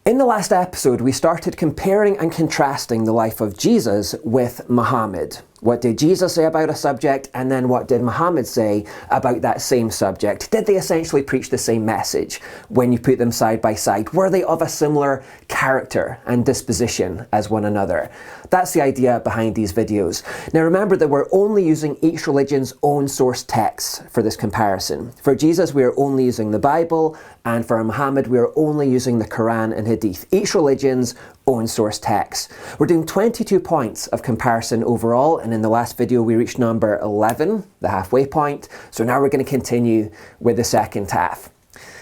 In the last episode, we started comparing and contrasting the life of Jesus with Muhammad. What did Jesus say about a subject, and then what did Muhammad say about that same subject? Did they essentially preach the same message when you put them side by side? Were they of a similar character and disposition as one another? That's the idea behind these videos. Now remember that we're only using each religion's own source texts for this comparison. For Jesus, we are only using the Bible, and for Muhammad, we are only using the Quran and Hadith. Each religion's own source text. We're doing 22 points of comparison overall, and in the last video we reached number 11, the halfway point. So now we're going to continue with the second half.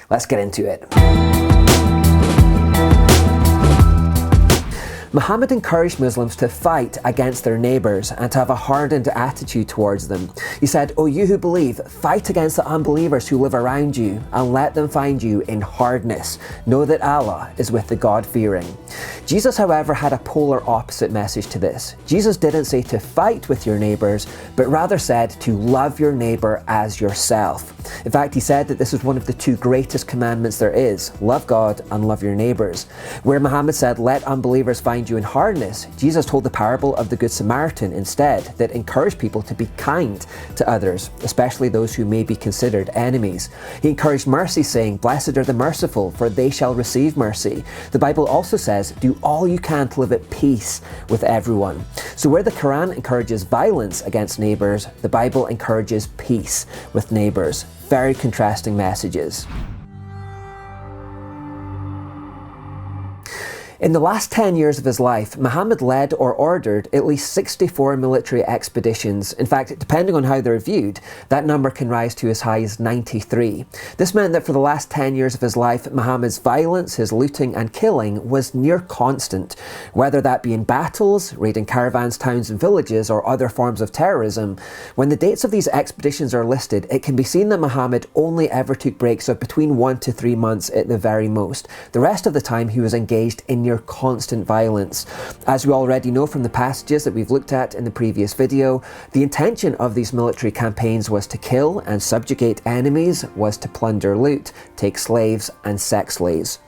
Let's get into it. Muhammad encouraged Muslims to fight against their neighbours and to have a hardened attitude towards them. He said, "O you who believe, fight against the unbelievers who live around you and let them find you in hardness. Know that Allah is with the God-fearing." Jesus, however, had a polar opposite message to this. Jesus didn't say to fight with your neighbours, but rather said to love your neighbour as yourself. In fact, he said that this is one of the two greatest commandments there is: love God and love your neighbours. Where Muhammad said, "Let unbelievers find you in hardness," Jesus told the parable of the Good Samaritan instead, that encouraged people to be kind to others, especially those who may be considered enemies. He encouraged mercy, saying, "Blessed are the merciful, for they shall receive mercy." The Bible also says, "Do all you can to live at peace with everyone." So where the Quran encourages violence against neighbours, the Bible encourages peace with neighbours. Very contrasting messages. In the last 10 years of his life, Muhammad led or ordered at least 64 military expeditions. In fact, depending on how they're viewed, that number can rise to as high as 93. This meant that for the last 10 years of his life, Muhammad's violence, his looting and killing was near constant. Whether that be in battles, raiding caravans, towns and villages, or other forms of terrorism, when the dates of these expeditions are listed, it can be seen that Muhammad only ever took breaks of between 1 to 3 months at the very most. The rest of the time he was engaged in near constant violence. As we already know from the passages that we've looked at in the previous video, the intention of these military campaigns was to kill and subjugate enemies, was to plunder loot, take slaves and sex slaves.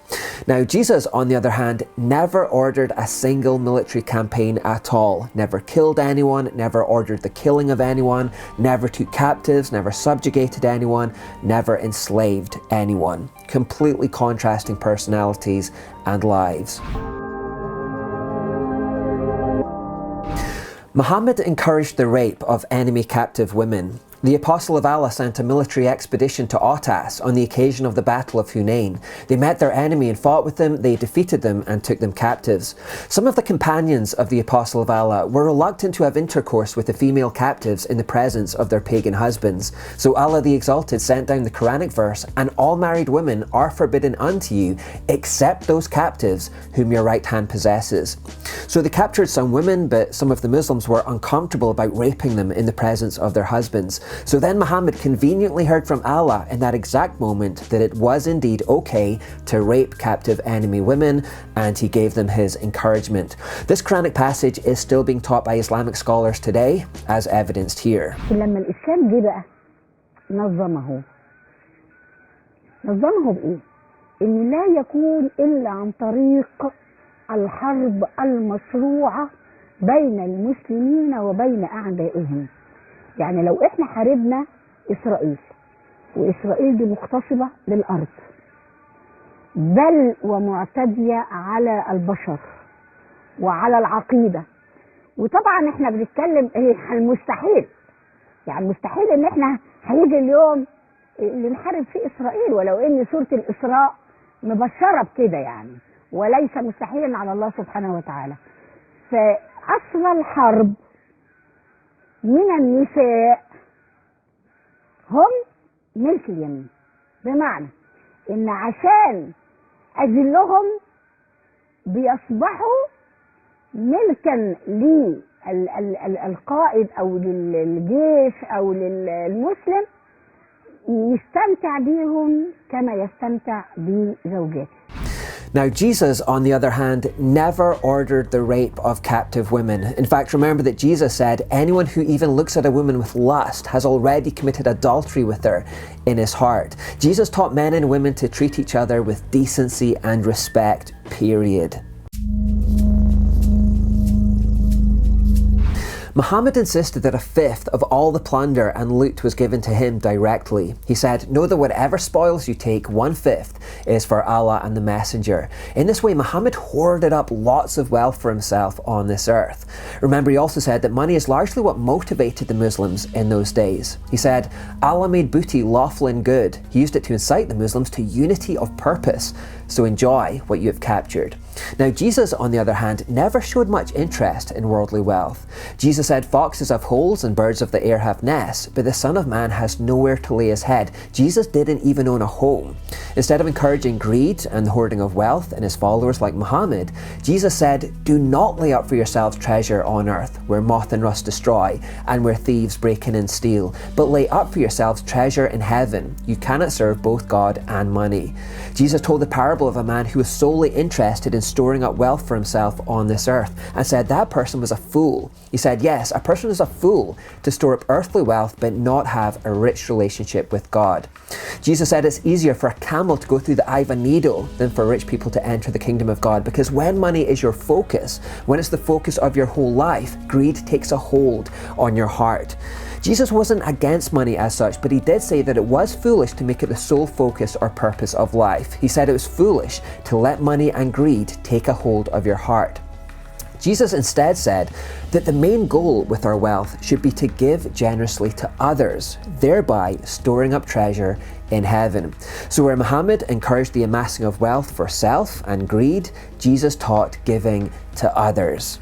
Now Jesus, on the other hand, never ordered a single military campaign at all, never killed anyone, never ordered the killing of anyone, never took captives, never subjugated anyone, never enslaved anyone. Completely contrasting personalities and lives. Muhammad encouraged the rape of enemy captive women. The Apostle of Allah sent a military expedition to Autas on the occasion of the Battle of Hunain. They met their enemy and fought with them, they defeated them and took them captives. Some of the companions of the Apostle of Allah were reluctant to have intercourse with the female captives in the presence of their pagan husbands. So Allah the Exalted sent down the Quranic verse, "And all married women are forbidden unto you, except those captives whom your right hand possesses." So they captured some women, but some of the Muslims were uncomfortable about raping them in the presence of their husbands. So then Muhammad conveniently heard from Allah in that exact moment that it was indeed okay to rape captive enemy women, and he gave them his encouragement. This Quranic passage is still being taught by Islamic scholars today, as evidenced here. لما الإسلام جه بقى نظمه بإيه؟ إن لا يكون إلا عن طريق الحرب المشروعة بين المسلمين وبين أعدائهم. يعني لو احنا حاربنا إسرائيل، وإسرائيل دي مغتصبة للأرض بل ومعتدية على البشر وعلى العقيدة، وطبعا احنا بنتكلم المستحيل، يعني مستحيل ان احنا هيجي اليوم اللي نحارب فيه إسرائيل، ولو ان سورة الإسراء مبشرة بكده يعني، وليس مستحيلا على الله سبحانه وتعالى. فأصل الحرب من النساء هم ملك اليمين، بمعنى ان عشان اذلهم بيصبحوا ملكا للقائد او للجيش او للمسلم، يستمتع بيهم كما يستمتع بزوجاته. Now, Jesus, on the other hand, never ordered the rape of captive women. In fact, remember that Jesus said, anyone who even looks at a woman with lust has already committed adultery with her in his heart. Jesus taught men and women to treat each other with decency and respect, period. Muhammad insisted that a fifth of all the plunder and loot was given to him directly. He said, know that whatever spoils you take, 1/5 is for Allah and the Messenger. In this way, Muhammad hoarded up lots of wealth for himself on this earth. Remember, he also said that money is largely what motivated the Muslims in those days. He said, Allah made booty lawful and good. He used it to incite the Muslims to unity of purpose. So enjoy what you have captured. Now, Jesus, on the other hand, never showed much interest in worldly wealth. Jesus said, foxes have holes and birds of the air have nests, but the Son of Man has nowhere to lay his head. Jesus didn't even own a home. Instead of encouraging greed and the hoarding of wealth in his followers like Muhammad, Jesus said, do not lay up for yourselves treasure on earth, where moth and rust destroy, and where thieves break in and steal, but lay up for yourselves treasure in heaven. You cannot serve both God and money. Jesus told the parable of a man who was solely interested in storing up wealth for himself on this earth, and said that person was a fool. He said, yes, a person is a fool to store up earthly wealth but not have a rich relationship with God. Jesus said it's easier for a camel to go through the eye of a needle than for rich people to enter the kingdom of God, because when money is your focus, when it's the focus of your whole life, greed takes a hold on your heart. Jesus wasn't against money as such, but he did say that it was foolish to make it the sole focus or purpose of life. He said it was foolish to let money and greed take a hold of your heart. Jesus instead said that the main goal with our wealth should be to give generously to others, thereby storing up treasure in heaven. So where Muhammad encouraged the amassing of wealth for self and greed, Jesus taught giving to others.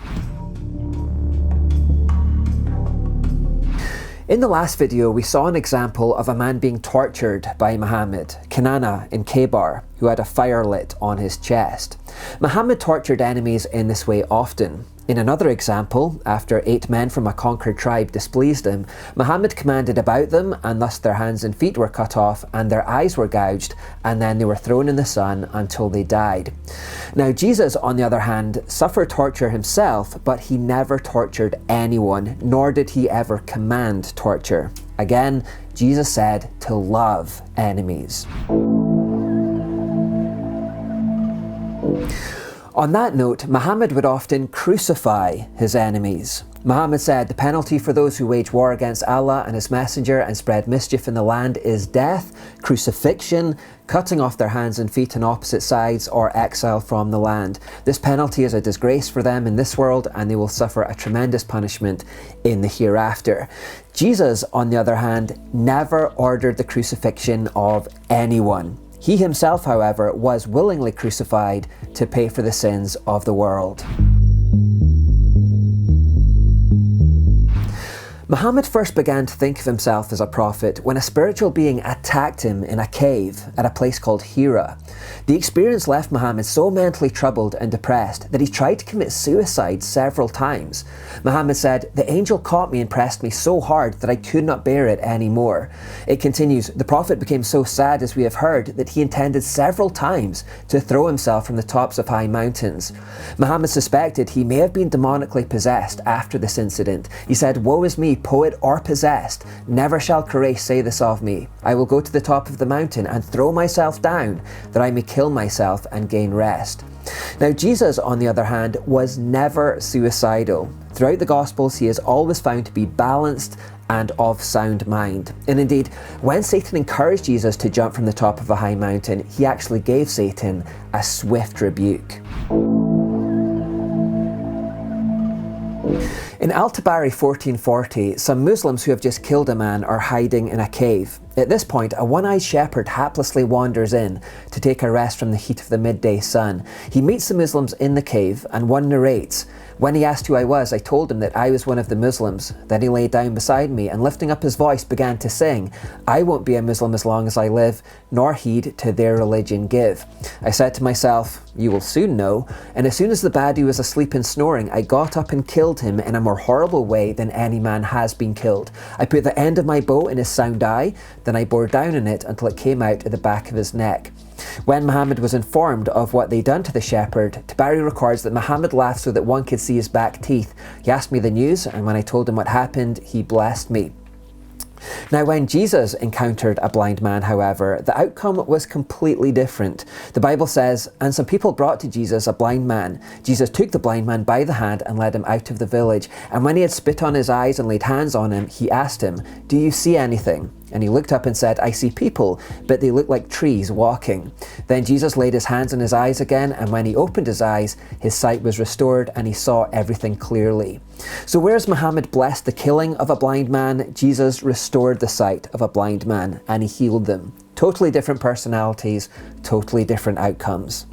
In the last video, we saw an example of a man being tortured by Muhammad, Kanana in Khaybar, who had a fire lit on his chest. Muhammad tortured enemies in this way often. In another example, after 8 men from a conquered tribe displeased him, Muhammad commanded about them, and thus their hands and feet were cut off, and their eyes were gouged, and then they were thrown in the sun until they died. Now, Jesus, on the other hand, suffered torture himself, but he never tortured anyone, nor did he ever command torture. Again, Jesus said to love enemies. On that note, Muhammad would often crucify his enemies. Muhammad said, the penalty for those who wage war against Allah and his messenger and spread mischief in the land is death, crucifixion, cutting off their hands and feet on opposite sides, or exile from the land. This penalty is a disgrace for them in this world, and they will suffer a tremendous punishment in the hereafter. Jesus, on the other hand, never ordered the crucifixion of anyone. He himself, however, was willingly crucified to pay for the sins of the world. Muhammad first began to think of himself as a prophet when a spiritual being attacked him in a cave at a place called Hira. The experience left Muhammad so mentally troubled and depressed that he tried to commit suicide several times. Muhammad said, the angel caught me and pressed me so hard that I could not bear it anymore. It continues, the prophet became so sad, as we have heard, that he intended several times to throw himself from the tops of high mountains. Muhammad suspected he may have been demonically possessed after this incident. He said, woe is me, poet or possessed, never shall Quraysh say this of me. I will go to the top of the mountain and throw myself down, that I may kill myself and gain rest. Now, Jesus, on the other hand, was never suicidal. Throughout the Gospels, he is always found to be balanced and of sound mind. And indeed, when Satan encouraged Jesus to jump from the top of a high mountain, he actually gave Satan a swift rebuke. In Al-Tabari 1440, some Muslims who have just killed a man are hiding in a cave. At this point, a one-eyed shepherd haplessly wanders in to take a rest from the heat of the midday sun. He meets the Muslims in the cave, and one narrates, when he asked who I was, I told him that I was one of the Muslims. Then he lay down beside me and lifting up his voice began to sing, I won't be a Muslim as long as I live, nor heed to their religion give. I said to myself, you will soon know, and as soon as the baddie was asleep and snoring, I got up and killed him in a more horrible way than any man has been killed. I put the end of my bow in his sound eye, then I bore down on it until it came out at the back of his neck. When Muhammad was informed of what they'd done to the shepherd, Tabari records that Muhammad laughed so that one could see his back teeth. He asked me the news, and when I told him what happened, he blessed me. Now, when Jesus encountered a blind man, however, the outcome was completely different. The Bible says, "And some people brought to Jesus a blind man. Jesus took the blind man by the hand and led him out of the village. And when he had spit on his eyes and laid hands on him, he asked him, 'Do you see anything?' And he looked up and said, 'I see people, but they look like trees walking.' Then Jesus laid his hands on his eyes again, and when he opened his eyes, his sight was restored and he saw everything clearly." So whereas Muhammad blessed the killing of a blind man, Jesus restored the sight of a blind man and he healed them. Totally different personalities, totally different outcomes.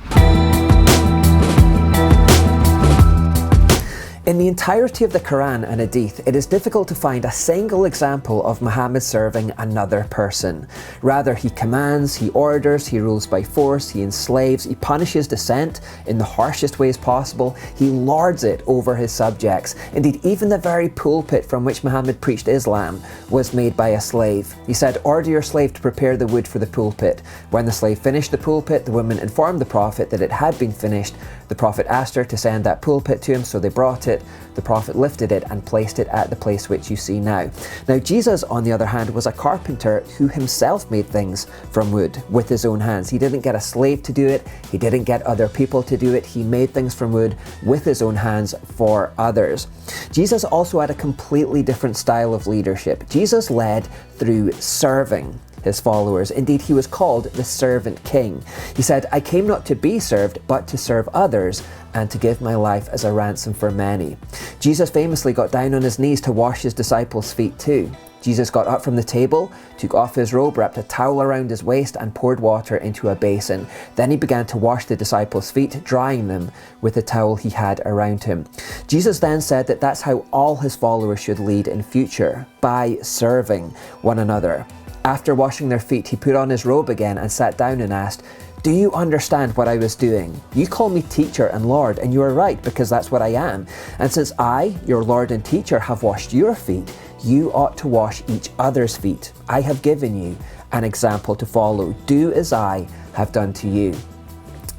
In the entirety of the Quran and Hadith, it is difficult to find a single example of Muhammad serving another person. Rather, he commands, he orders, he rules by force, he enslaves, he punishes dissent in the harshest ways possible, he lords it over his subjects. Indeed, even the very pulpit from which Muhammad preached Islam was made by a slave. He said, "Order your slave to prepare the wood for the pulpit." When the slave finished the pulpit, the woman informed the Prophet that it had been finished. The Prophet asked her to send that pulpit to him, so they brought it. The Prophet lifted it and placed it at the place which you see now. Now, Jesus, on the other hand, was a carpenter who himself made things from wood with his own hands. He didn't get a slave to do it. He didn't get other people to do it. He made things from wood with his own hands for others. Jesus also had a completely different style of leadership. Jesus led through serving his followers. Indeed, he was called the servant king. He said, "I came not to be served, but to serve others and to give my life as a ransom for many." Jesus famously got down on his knees to wash his disciples' feet too. Jesus got up from the table, took off his robe, wrapped a towel around his waist and poured water into a basin. Then he began to wash the disciples' feet, drying them with the towel he had around him. Jesus then said that that's how all his followers should lead in future, by serving one another. After washing their feet, he put on his robe again and sat down and asked, "Do you understand what I was doing? You call me teacher and Lord, and you are right, because that's what I am. And since I, your Lord and teacher, have washed your feet, you ought to wash each other's feet. I have given you an example to follow. Do as I have done to you."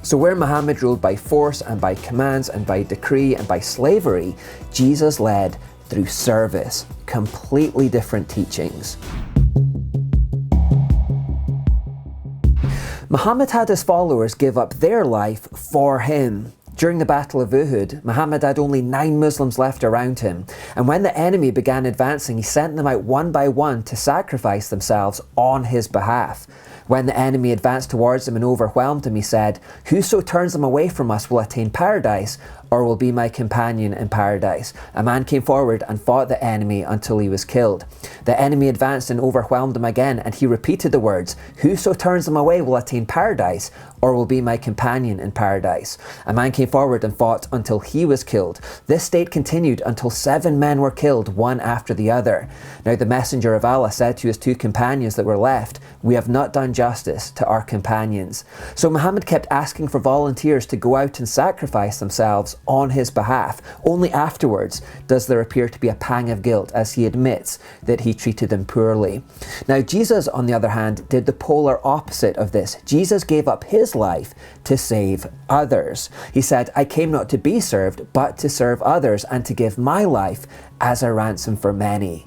So where Muhammad ruled by force and by commands and by decree and by slavery, Jesus led through service. Completely different teachings. Muhammad had his followers give up their life for him. During the Battle of Uhud, Muhammad had only 9 Muslims left around him, and when the enemy began advancing, he sent them out one by one to sacrifice themselves on his behalf. When the enemy advanced towards him and overwhelmed him, he said, "Whoso turns them away from us will attain paradise, or will be my companion in paradise." A man came forward and fought the enemy until he was killed. The enemy advanced and overwhelmed him again, and he repeated the words, "Whoso turns them away will attain paradise, or will be my companion in paradise." A man came forward and fought until he was killed. This state continued until 7 men were killed, one after the other. Now the messenger of Allah said to his 2 companions that were left, "We have not done justice to our companions." So Muhammad kept asking for volunteers to go out and sacrifice themselves on his behalf. Only afterwards does there appear to be a pang of guilt as he admits that he treated them poorly. Now Jesus, on the other hand, did the polar opposite of this. Jesus gave up his life to save others. He said, "I came not to be served, but to serve others and to give my life as a ransom for many."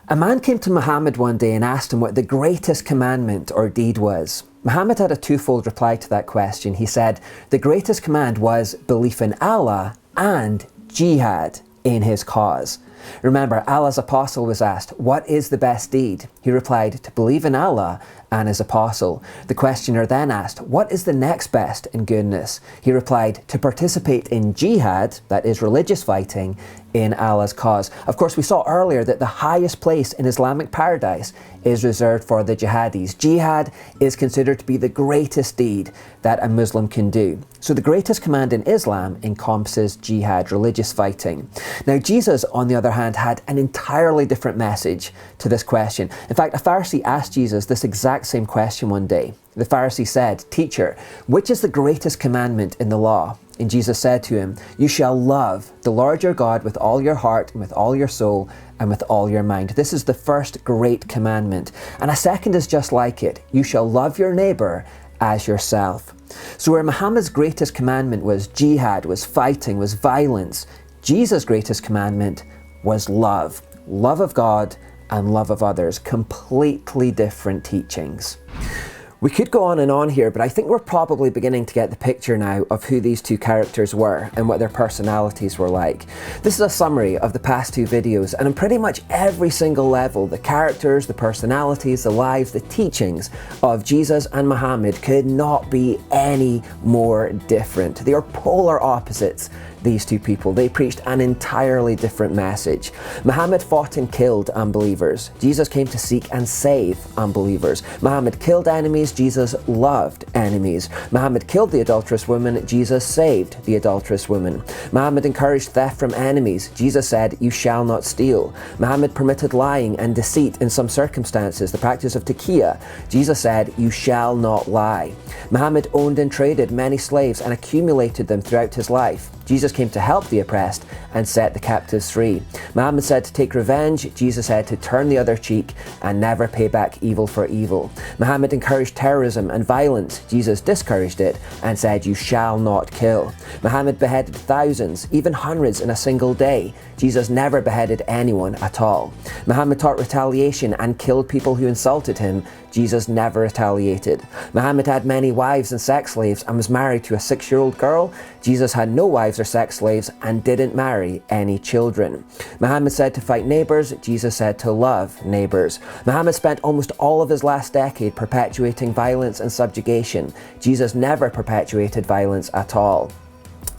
A man came to Muhammad one day and asked him what the greatest commandment or deed was. Muhammad had a twofold reply to that question. He said the greatest command was belief in Allah and jihad in his cause. Remember, Allah's apostle was asked, "What is the best deed?" He replied, "To believe in Allah and his apostle." The questioner then asked, "What is the next best in goodness?" He replied, "To participate in jihad," that is religious fighting, in Allah's cause. Of course, we saw earlier that the highest place in Islamic paradise is reserved for the jihadis. Jihad is considered to be the greatest deed that a Muslim can do. So the greatest command in Islam encompasses jihad, religious fighting. Now Jesus, on the other hand, had an entirely different message to this question. In fact, a Pharisee asked Jesus this exact same question one day. The Pharisee said, "Teacher, which is the greatest commandment in the law?" And Jesus said to him, "You shall love the Lord your God with all your heart and with all your soul and with all your mind." This is the first great commandment. And a second is just like it. You shall love your neighbor as yourself. So where Muhammad's greatest commandment was jihad, was fighting, was violence, Jesus' greatest commandment was love. Love of God and love of others. Completely different teachings. We could go on and on here, but I think we're probably beginning to get the picture now of who these two characters were and what their personalities were like. This is a summary of the past two videos, and on pretty much every single level, the characters, the personalities, the lives, the teachings of Jesus and Muhammad could not be any more different. They are polar opposites, these two people. They preached an entirely different message. Muhammad fought and killed unbelievers. Jesus came to seek and save unbelievers. Muhammad killed enemies. Jesus loved enemies. Muhammad killed the adulterous woman. Jesus saved the adulterous woman. Muhammad encouraged theft from enemies. Jesus said, "You shall not steal." Muhammad permitted lying and deceit in some circumstances, the practice of taqiyya. Jesus said, "You shall not lie." Muhammad owned and traded many slaves and accumulated them throughout his life. Jesus came to help the oppressed and set the captives free. Muhammad said to take revenge. Jesus said to turn the other cheek and never pay back evil for evil. Muhammad encouraged terrorism and violence. Jesus discouraged it and said, "You shall not kill." Muhammad beheaded thousands, even hundreds in a single day. Jesus never beheaded anyone at all. Muhammad taught retaliation and killed people who insulted him. Jesus never retaliated. Muhammad had many wives and sex slaves and was married to a 6-year-old girl. Jesus had no wives or sex slaves and didn't marry any children. Muhammad said to fight neighbors. Jesus said to love neighbors. Muhammad spent almost all of his last decade perpetuating violence and subjugation. Jesus never perpetuated violence at all.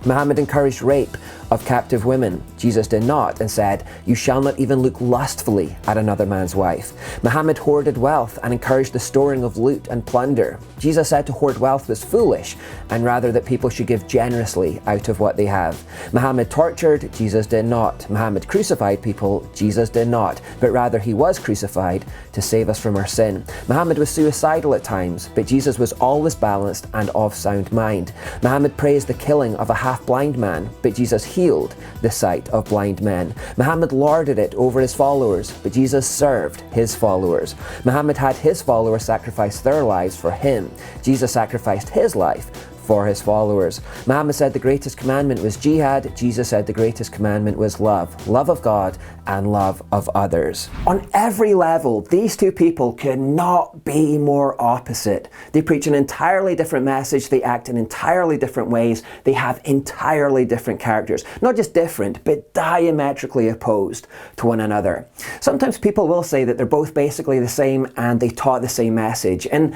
Muhammad encouraged rape of captive women. Jesus did not, and said, "You shall not even look lustfully at another man's wife." Muhammad hoarded wealth and encouraged the storing of loot and plunder. Jesus said to hoard wealth was foolish, and rather that people should give generously out of what they have. Muhammad tortured. Jesus did not. Muhammad crucified people. Jesus did not, but rather he was crucified to save us from our sin. Muhammad was suicidal at times, but Jesus was always balanced and of sound mind. Muhammad praised the killing of a half-blind man, but Jesus healed the sight of blind men. Muhammad lorded it over his followers, but Jesus served his followers. Muhammad had his followers sacrifice their lives for him. Jesus sacrificed his life for his followers. Muhammad said the greatest commandment was jihad. Jesus said the greatest commandment was love. Love of God and love of others. On every level, these two people could not be more opposite. They preach an entirely different message. They act in entirely different ways. They have entirely different characters. Not just different, but diametrically opposed to one another. Sometimes people will say that they're both basically the same and they taught the same message. And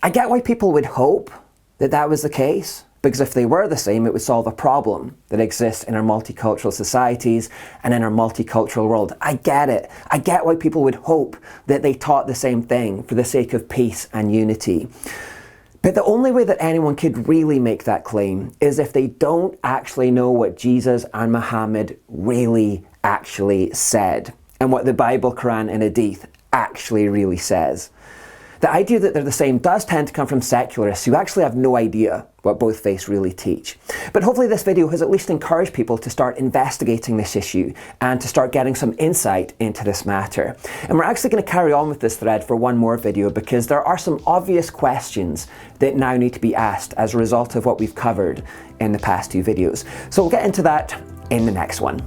I get why people would hope that that was the case, because if they were the same, it would solve a problem that exists in our multicultural societies and in our multicultural world. I get it. I get why people would hope that they taught the same thing for the sake of peace and unity. But the only way that anyone could really make that claim is if they don't actually know what Jesus and Muhammad really actually said, and what the Bible, Quran, and Hadith actually really says. The idea that they're the same does tend to come from secularists who actually have no idea what both faiths really teach. But hopefully this video has at least encouraged people to start investigating this issue and to start getting some insight into this matter. And we're actually going to carry on with this thread for one more video, because there are some obvious questions that now need to be asked as a result of what we've covered in the past two videos. So we'll get into that in the next one.